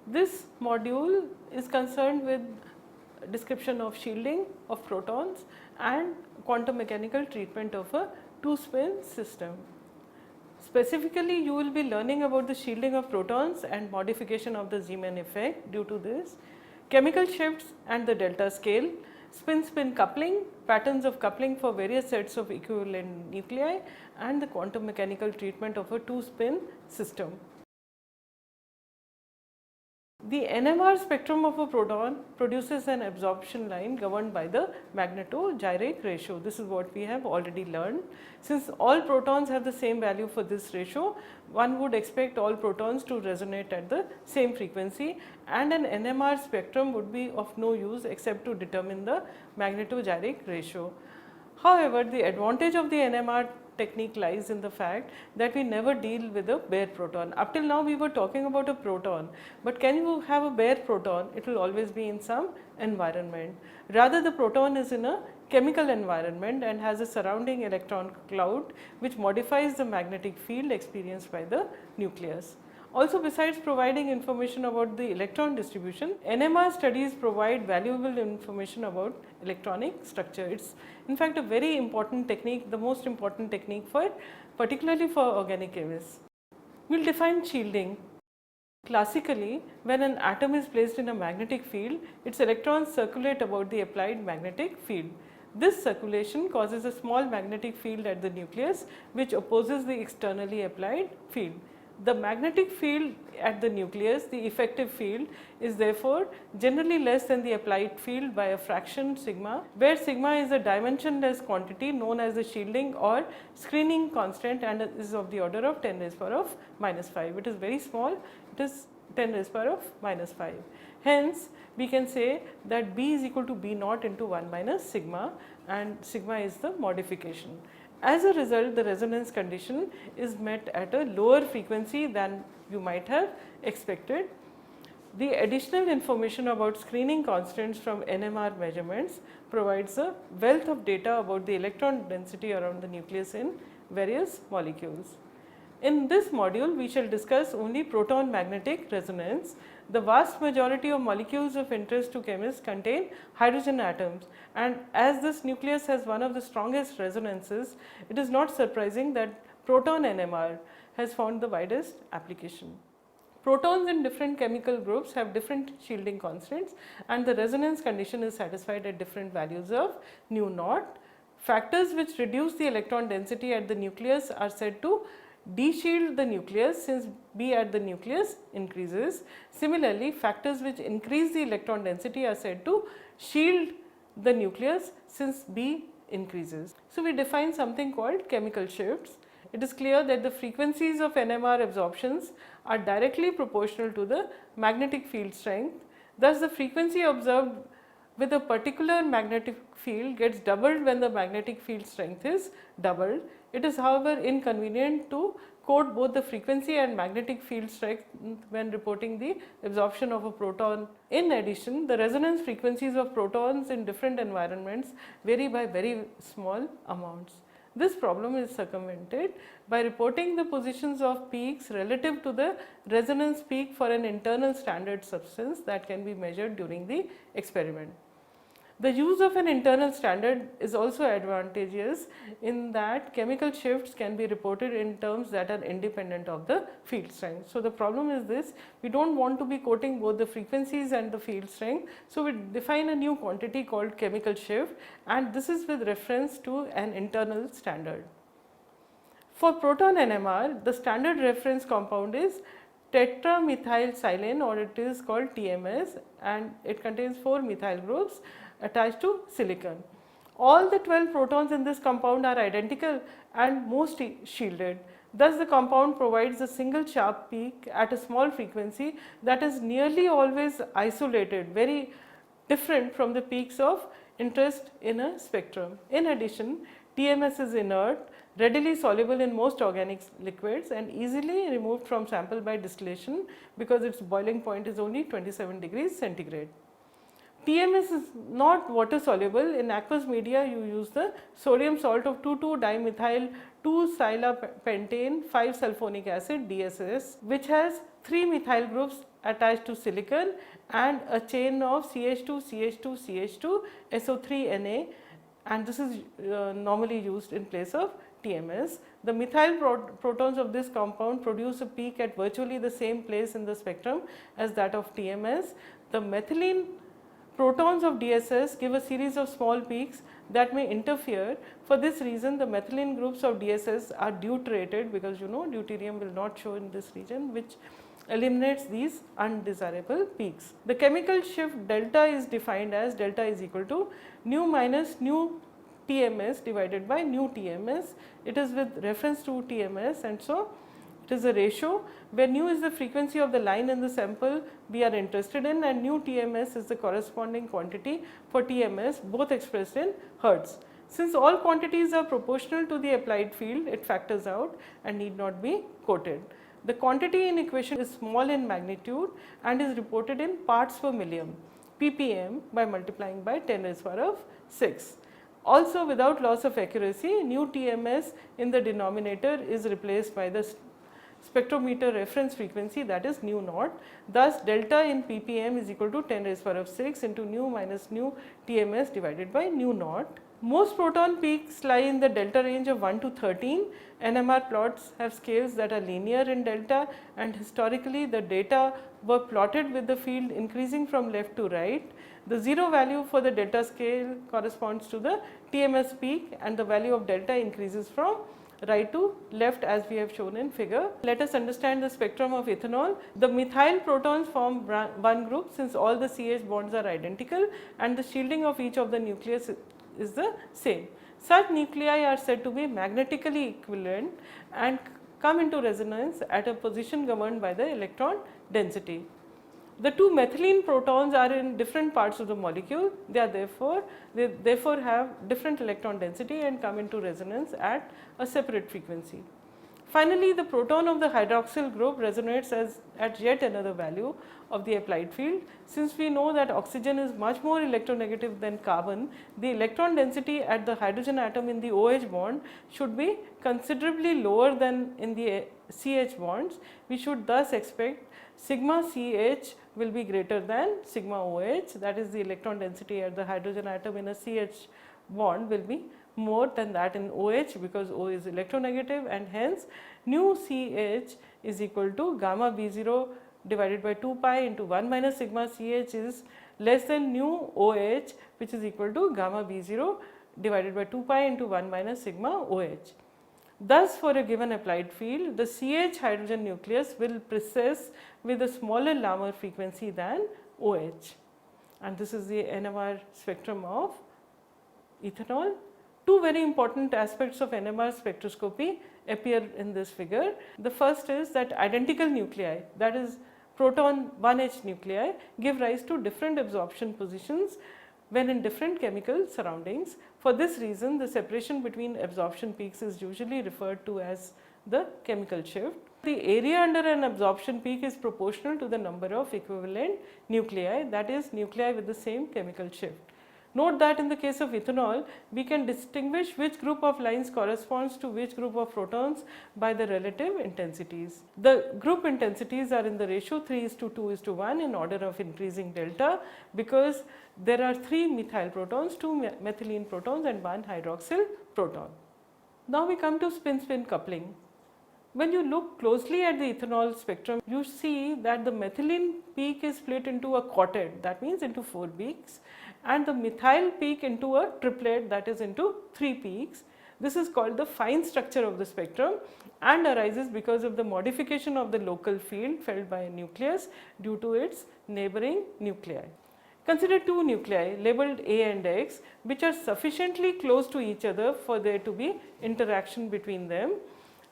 This module is concerned with description of shielding of protons and quantum mechanical treatment of a two-spin system. Specifically, you will be learning about the shielding of protons and modification of the Zeeman effect due to this, chemical shifts and the delta scale, spin-spin coupling, patterns of coupling for various sets of equivalent nuclei, and the quantum mechanical treatment of a two-spin system. The NMR spectrum of a proton produces an absorption line governed by the magneto-gyrate ratio. This is what we have already learned. Since all protons have the same value for this ratio, one would expect all protons to resonate at the same frequency, and an NMR spectrum would be of no use except to determine the magneto-gyrate ratio. However, the advantage of the NMR technique lies in the fact that we never deal with a bare proton. Up till now we were talking about a proton, but can you have a bare proton? It will always be in some environment. Rather, the proton is in a chemical environment and has a surrounding electron cloud which modifies the magnetic field experienced by the nucleus. Also, besides providing information about the electron distribution, NMR studies provide valuable information about electronic structure. It is in fact a very important technique, the most important technique for particularly for organic chemists. We will define shielding. Classically, when an atom is placed in a magnetic field, its electrons circulate about the applied magnetic field. This circulation causes a small magnetic field at the nucleus which opposes the externally applied field. The magnetic field at the nucleus, the effective field, is therefore generally less than the applied field by a fraction sigma, where sigma is a dimensionless quantity known as the shielding or screening constant and is of the order of 10 raised to the power of minus 5. It is very small, it is 10 raised to the power of minus 5. Hence, we can say that B is equal to B naught into 1 minus sigma, and sigma is the modification. As a result, the resonance condition is met at a lower frequency than you might have expected. The additional information about screening constants from NMR measurements provides a wealth of data about the electron density around the nucleus in various molecules. In this module, we shall discuss only proton magnetic resonance. The vast majority of molecules of interest to chemists contain hydrogen atoms, and as this nucleus has one of the strongest resonances, it is not surprising that proton NMR has found the widest application. Protons in different chemical groups have different shielding constants, and the resonance condition is satisfied at different values of nu naught. Factors which reduce the electron density at the nucleus are said to de-shield the nucleus, since B at the nucleus increases. Similarly, factors which increase the electron density are said to shield the nucleus, since B increases. So, we define something called chemical shifts. It is clear that the frequencies of NMR absorptions are directly proportional to the magnetic field strength. Thus, the frequency observed with a particular magnetic field gets doubled when the magnetic field strength is doubled. It is, however, inconvenient to quote both the frequency and magnetic field strength when reporting the absorption of a proton. In addition, the resonance frequencies of protons in different environments vary by very small amounts. This problem is circumvented by reporting the positions of peaks relative to the resonance peak for an internal standard substance that can be measured during the experiment. The use of an internal standard is also advantageous in that chemical shifts can be reported in terms that are independent of the field strength. So, the problem is this: we do not want to be quoting both the frequencies and the field strength. So, we define a new quantity called chemical shift, and this is with reference to an internal standard. For proton NMR, the standard reference compound is tetramethylsilane, or it is called TMS, and it contains 4 methyl groups attached to silicon. All the 12 protons in this compound are identical and most shielded. Thus, the compound provides a single sharp peak at a small frequency that is nearly always isolated, very different from the peaks of interest in a spectrum. In addition, TMS is inert, readily soluble in most organic liquids, and easily removed from sample by distillation because its boiling point is only 27 degrees centigrade. TMS is not water soluble. In aqueous media, you use the sodium salt of 2,2-dimethyl 2-silapentane 5-sulfonic acid DSS, which has 3 methyl groups attached to silicon and a chain of CH2, CH2, CH2, SO3Na, and this is normally used in place of TMS. The methyl protons of this compound produce a peak at virtually the same place in the spectrum as that of TMS. The methylene protons of DSS give a series of small peaks that may interfere. For this reason, the methylene groups of DSS are deuterated, because deuterium will not show in this region, which eliminates these undesirable peaks. The chemical shift delta is defined as delta is equal to nu minus nu TMS divided by nu TMS. It is with reference to TMS, and so it is a ratio where nu is the frequency of the line in the sample we are interested in, and nu TMS is the corresponding quantity for TMS, both expressed in hertz. Since all quantities are proportional to the applied field, it factors out and need not be quoted. The quantity in equation is small in magnitude and is reported in parts per million, ppm, by multiplying by 10⁻⁶. Also, without loss of accuracy, nu TMS in the denominator is replaced by the spectrometer reference frequency, that is nu naught. Thus, delta in ppm is equal to 10⁻⁶ into nu minus nu TMS divided by nu naught. Most proton peaks lie in the delta range of 1 to 13. NMR plots have scales that are linear in delta, and historically the data were plotted with the field increasing from left to right. The 0 value for the delta scale corresponds to the TMS peak, and the value of delta increases from right to left as we have shown in figure. Let us understand the spectrum of ethanol. The methyl protons form one group since all the CH bonds are identical and the shielding of each of the nucleus is the same. Such nuclei are said to be magnetically equivalent and come into resonance at a position governed by the electron density. The two methylene protons are in different parts of the molecule. They therefore have different electron density and come into resonance at a separate frequency. Finally, the proton of the hydroxyl group resonates at yet another value of the applied field. Since we know that oxygen is much more electronegative than carbon, the electron density at the hydrogen atom in the OH bond should be considerably lower than in the CH bonds. We should thus expect sigma CH will be greater than sigma OH, that is the electron density at the hydrogen atom in a CH bond will be more than that in OH, because O is electronegative, and hence nu CH is equal to gamma B0 divided by 2 pi into 1 minus sigma CH is less than nu OH, which is equal to gamma B0 divided by 2 pi into 1 minus sigma OH. Thus, for a given applied field, the CH hydrogen nucleus will precess with a smaller Larmor frequency than OH, and this is the NMR spectrum of ethanol. Two very important aspects of NMR spectroscopy appear in this figure. The first is that identical nuclei, that is proton 1H nuclei, give rise to different absorption positions when in different chemical surroundings. For this reason, the separation between absorption peaks is usually referred to as the chemical shift. The area under an absorption peak is proportional to the number of equivalent nuclei, that is nuclei with the same chemical shift. Note that in the case of ethanol, we can distinguish which group of lines corresponds to which group of protons by the relative intensities. The group intensities are in the ratio 3:2:1 in order of increasing delta, because there are 3 methyl protons, 2 methylene protons and 1 hydroxyl proton. Now we come to spin-spin coupling. When you look closely at the ethanol spectrum, you see that the methylene peak is split into a quartet, that means into 4 peaks, and the methyl peak into a triplet, that is into 3 peaks. This is called the fine structure of the spectrum and arises because of the modification of the local field felt by a nucleus due to its neighboring nuclei. Consider 2 nuclei labeled A and X, which are sufficiently close to each other for there to be interaction between them.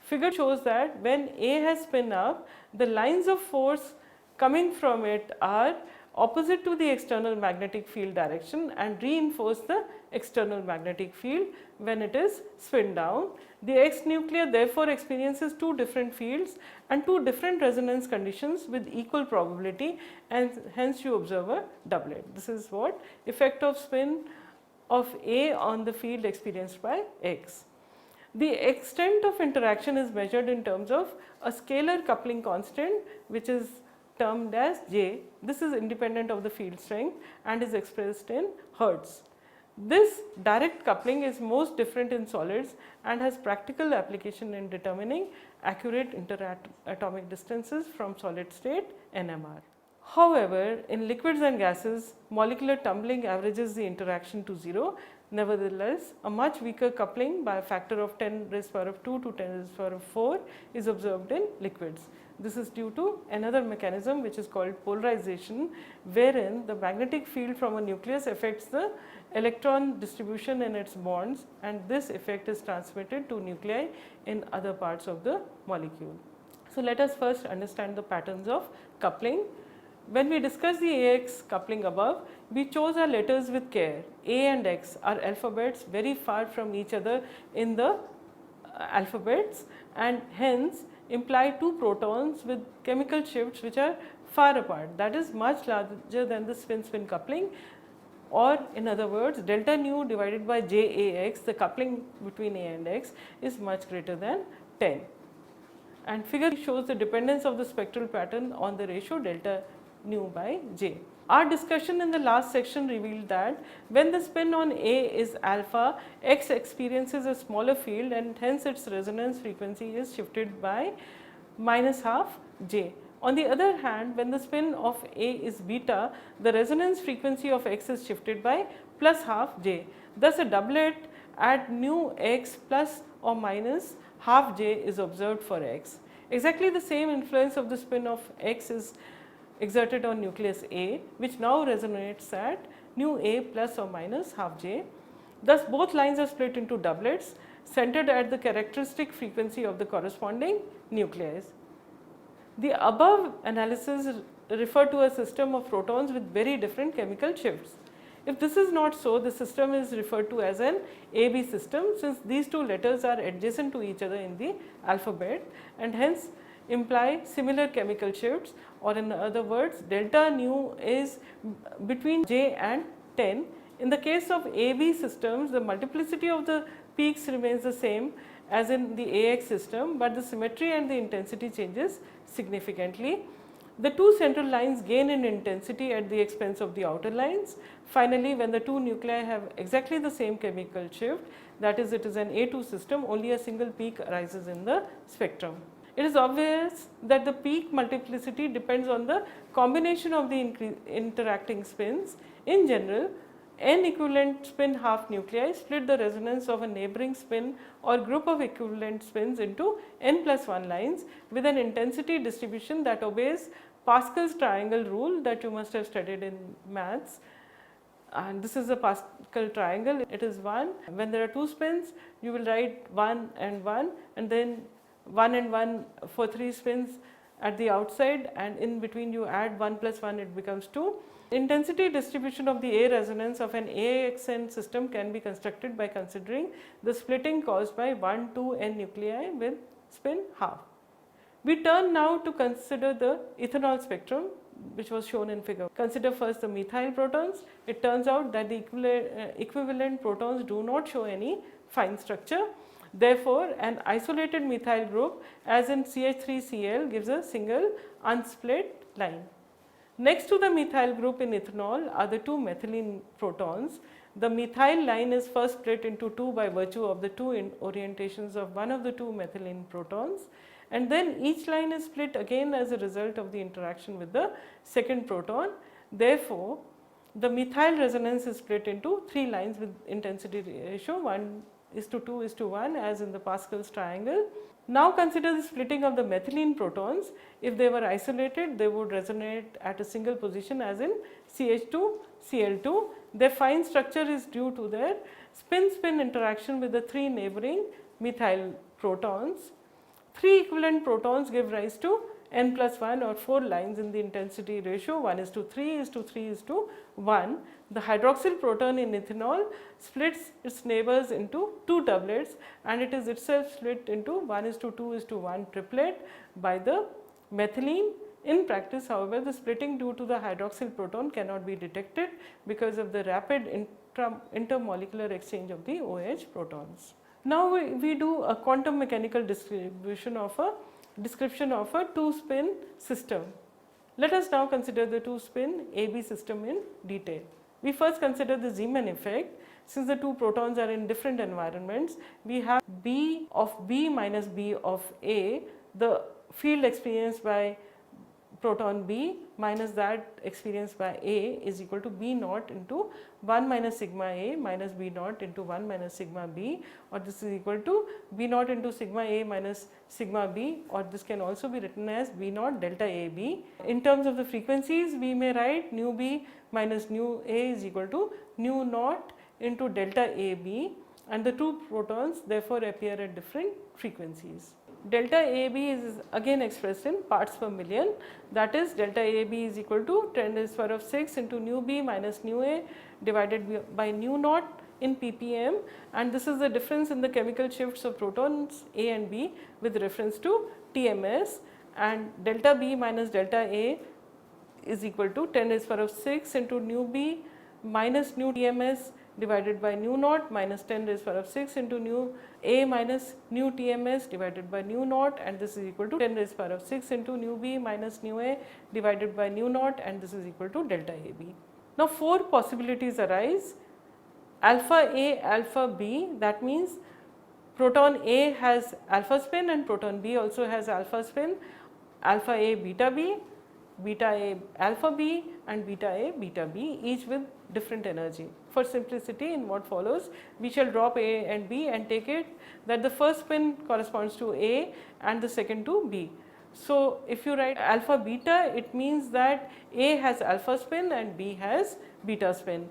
Figure shows that when A has spin up, the lines of force coming from it are opposite to the external magnetic field direction and reinforce the external magnetic field when it is spin down. The X nucleus therefore experiences two different fields and two different resonance conditions with equal probability, and hence you observe a doublet. This is what effect of spin of A on the field experienced by X. The extent of interaction is measured in terms of a scalar coupling constant, which is termed as J. This is independent of the field strength and is expressed in Hertz. This direct coupling is most different in solids and has practical application in determining accurate interatomic distances from solid state NMR. However, in liquids and gases, molecular tumbling averages the interaction to 0. Nevertheless, a much weaker coupling by a factor of 10 raised to the power of 2 to 10 raised to the power of 4 is observed in liquids. This is due to another mechanism which is called polarization, wherein the magnetic field from a nucleus affects the electron distribution in its bonds, and this effect is transmitted to nuclei in other parts of the molecule. So, let us first understand the patterns of coupling. When we discussed the AX coupling above, we chose our letters with care. A and X are alphabets very far from each other in the alphabets, and hence imply two protons with chemical shifts which are far apart, that is much larger than the spin-spin coupling, or in other words delta nu divided by JAX, the coupling between A and X is much greater than 10. And figure shows the dependence of the spectral pattern on the ratio delta nu by J. Our discussion in the last section revealed that when the spin on A is alpha, X experiences a smaller field and hence its resonance frequency is shifted by -12 J. On the other hand, when the spin of A is beta, the resonance frequency of X is shifted by +12 J. Thus, a doublet at nu X plus or minus half J is observed for X. Exactly the same influence of the spin of X is exerted on nucleus A, which now resonates at nu A plus or minus half J. Thus, both lines are split into doublets centered at the characteristic frequency of the corresponding nucleus. The above analysis refer to a system of protons with very different chemical shifts. If this is not so, the system is referred to as an AB system, since these two letters are adjacent to each other in the alphabet and hence imply similar chemical shifts, or in other words delta nu is between J and 10. In the case of AB systems, the multiplicity of the peaks remains the same as in the AX system, but the symmetry and the intensity changes significantly. The two central lines gain in intensity at the expense of the outer lines. Finally, when the two nuclei have exactly the same chemical shift, that is, it is an A2 system, only a single peak arises in the spectrum. It is obvious that the peak multiplicity depends on the combination of the interacting spins. In general, n equivalent spin half nuclei split the resonance of a neighboring spin or group of equivalent spins into n plus 1 lines with an intensity distribution that obeys Pascal's triangle rule that you must have studied in maths. And this is a Pascal triangle. It is 1. When there are two spins, you will write 1 and then 1 and 1 for 3 spins at the outside, and in between you add 1 plus 1, it becomes 2. Intensity distribution of the A resonance of an AXN system can be constructed by considering the splitting caused by 1, 2 n nuclei with spin half. We turn now to consider the ethanol spectrum, which was shown in figure. Consider first the methyl protons. It turns out that the equivalent protons do not show any fine structure. Therefore, an isolated methyl group as in CH3Cl gives a single unsplit line. Next to the methyl group in ethanol are the two methylene protons. The methyl line is first split into two by virtue of the two orientations of one of the two methylene protons, and then each line is split again as a result of the interaction with the second proton. Therefore, the methyl resonance is split into 3 lines with intensity ratio 1:2:1 as in the Pascal's triangle. Now consider the splitting of the methylene protons. If they were isolated, they would resonate at a single position as in CH2Cl2. Their fine structure is due to their spin-spin interaction with the 3 neighboring methyl protons. 3 equivalent protons give rise to n plus 1 or 4 lines in the intensity ratio 1:3:3:3:1, the hydroxyl proton in ethanol splits its neighbors into 2 doublets, and it is itself split into 1:2:1 triplet by the methylene. In practice, however, the splitting due to the hydroxyl proton cannot be detected because of the rapid intermolecular exchange of the OH protons. Now we do a quantum mechanical description of a 2-spin system. Let us now consider the 2-spin AB system in detail. We first consider the Zeeman effect. Since the two protons are in different environments, we have B of B minus B of A, the field experienced by proton B minus that experienced by A is equal to B naught into 1 minus sigma A minus B naught into 1 minus sigma B, or this is equal to B naught into sigma A minus sigma B, or this can also be written as B naught delta AB. In terms of the frequencies, we may write nu B minus nu A is equal to nu naught into delta AB, and the two protons therefore appear at different frequencies. Delta AB is again expressed in parts per million, that is delta AB is equal to 10⁻⁶ into nu B minus nu A divided by nu naught in ppm, and this is the difference in the chemical shifts of protons A and B with reference to TMS, and delta B minus delta A is equal to 10⁻⁶ into nu B minus nu TMS divided by nu naught minus 10⁻⁶ into nu A minus nu TMS divided by nu naught, and this is equal to 10⁻⁶ into nu B minus nu A divided by nu naught, and this is equal to delta AB. Now 4 possibilities arise: alpha A, alpha B, that means proton A has alpha spin and proton B also has alpha spin, alpha A beta B, beta A alpha B, and beta A beta B, each with different energy. For simplicity, in what follows, we shall drop A and B and take it that the first spin corresponds to A and the second to B. So if you write alpha beta, it means that A has alpha spin and B has beta spin,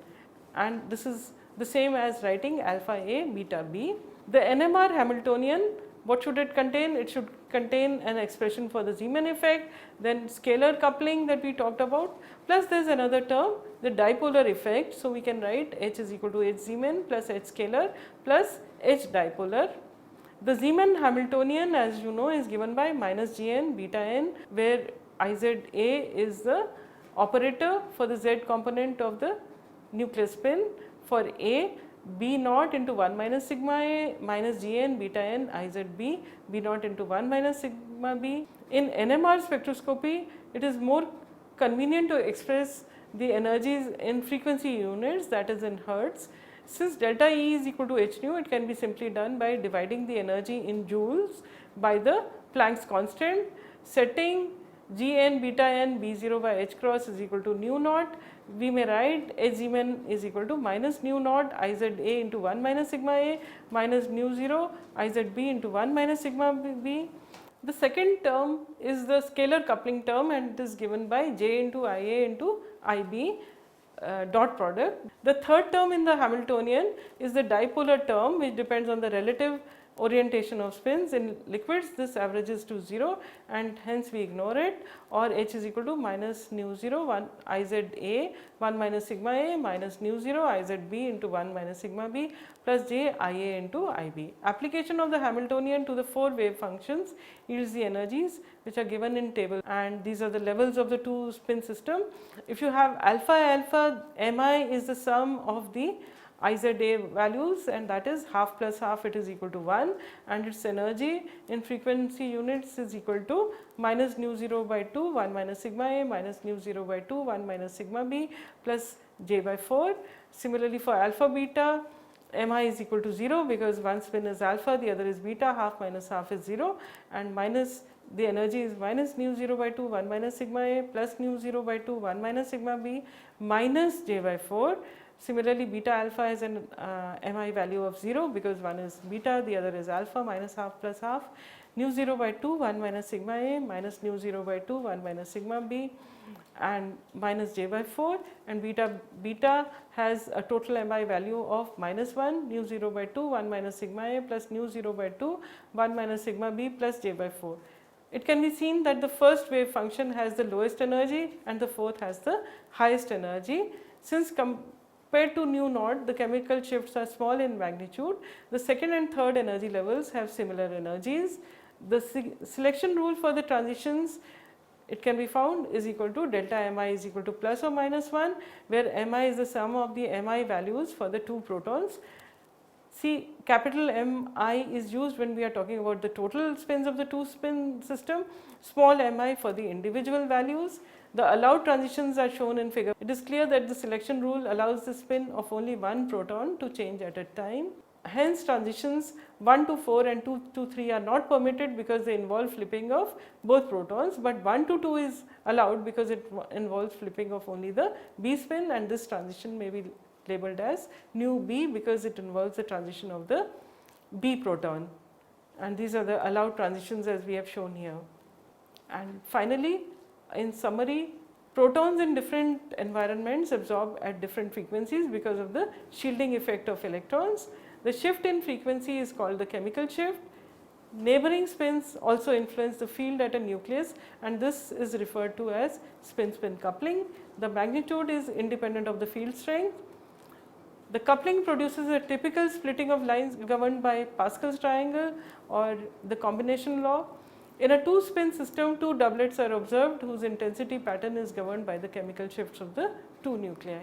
and this is the same as writing alpha A beta B. The NMR Hamiltonian, what should it contain? It should contain an expression for the Zeeman effect, then scalar coupling that we talked about, plus there is another term, the dipolar effect. So we can write H is equal to H Zeeman plus H scalar plus H dipolar. The Zeeman Hamiltonian, as you know, is given by minus Gn beta n, where Iza is the operator for the Z component of the nuclear spin. For A, B naught into 1 minus sigma A minus Gn beta n Izb, B naught into 1 minus sigma B. In NMR spectroscopy, it is more convenient to express the energies in frequency units, that is in hertz. Since delta E is equal to h nu, it can be simply done by dividing the energy in joules by the Planck's constant, setting Gn beta n B0 by h cross is equal to nu naught. We may write H Zeeman is equal to minus nu naught Iza into 1 minus sigma A minus nu 0 Izb into 1 minus sigma B. The second term is the scalar coupling term, and it is given by J into Ia into Ib dot product. The third term in the Hamiltonian is the dipolar term, which depends on the relative orientation of spins. In liquids, this averages to 0 and hence we ignore it, or H is equal to minus nu 0 1 Iza 1 minus sigma A minus nu 0 Izb into 1 minus sigma B plus J Ia into Ib. Application of the Hamiltonian to the 4 wave functions yields the energies which are given in table, and these are the levels of the 2 spin system. If you have alpha alpha, Mi is the sum of the Iza values, and that is half plus half, it is equal to 1, and its energy in frequency units is equal to minus nu 0 by 2 1 minus sigma A minus nu 0 by 2 1 minus sigma B plus J by 4. Similarly, for alpha beta, Mi is equal to 0 because one spin is alpha, the other is beta, half minus half is 0, and minus the energy is minus nu 0 by 2 1 minus sigma A plus nu 0 by 2 1 minus sigma B minus J by 4. Similarly, beta alpha has an Mi value of 0 because one is beta, the other is alpha, minus half plus half. Nu 0 by 2 1 minus sigma A minus nu 0 by 2 1 minus sigma B and minus J by 4, and beta has a total Mi value of minus 1 nu 0 by 2 1 minus sigma A plus nu 0 by 2 1 minus sigma B plus J by 4. it can be seen that the first wave function has the lowest energy and the fourth has the highest energy. Since compared to nu naught, the chemical shifts are small in magnitude, the second and third energy levels have similar energies. The selection rule for the transitions, it can be found, is equal to delta Mi is equal to plus or minus 1, where Mi is the sum of the Mi values for the two protons. See, capital Mi is used when we are talking about the total spins of the two spin system, small mi for the individual values. The allowed transitions are shown in figure. It is clear that the selection rule allows the spin of only one proton to change at a time. Hence, transitions 1 to 4 and 2 to 3 are not permitted because they involve flipping of both protons, but 1 to 2 is allowed because it involves flipping of only the B spin, and this transition may be labeled as nu B because it involves the transition of the B proton, and these are the allowed transitions as we have shown here. And finally, in summary, protons in different environments absorb at different frequencies because of the shielding effect of electrons. The shift in frequency is called the chemical shift. Neighboring spins also influence the field at a nucleus, and this is referred to as spin-spin coupling. The magnitude is independent of the field strength. The coupling produces a typical splitting of lines governed by Pascal's triangle or the combination law. In a two spin system, two doublets are observed whose intensity pattern is governed by the chemical shifts of the two nuclei.